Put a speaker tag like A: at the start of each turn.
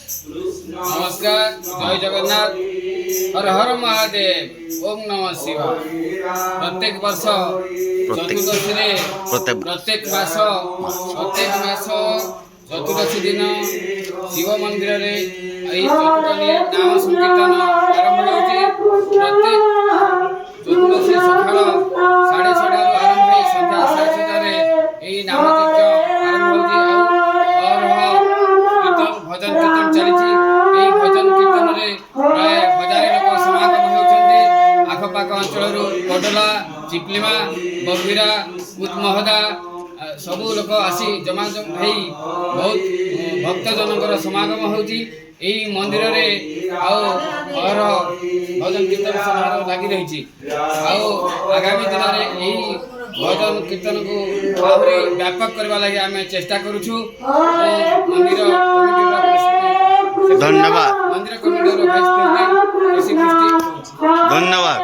A: नमस्कार, जय जगन्नाथ, हर हर महादेव, ओम नमः शिवाय। प्रत्येक वर्ष चतुर्दशी प्रत्येक मास चतुर्दशी दिन शिव मंदिर रे चतुर्दशी नाम संकीर्तन आरंभ हो। प्रत्येक चतुर्दशी सकाल 6:30 आरंभ हो संध्या 7:30 नाम आरंभ हो। भजन कीर्तन चली भजन कीर्तन में प्राय 1000 लोक समागम होती। आखपाख अंचल कोडला चिपलिमा बगीरा उदमहदा सबू लोक आसी जमाजम हो बहुत भक्तजनकर समागम होती। मंदिर में आर भजन कीर्तन समारोह लगी रही। आगामी दिन में भजन कीर्तन को आहरी व्यापक करने लगे आम चेष्टा करुछु। मंदिर
B: धन्यवाद
A: मंदिर कमिटी वाइस प्रेसिडेंट
B: धन्यवाद।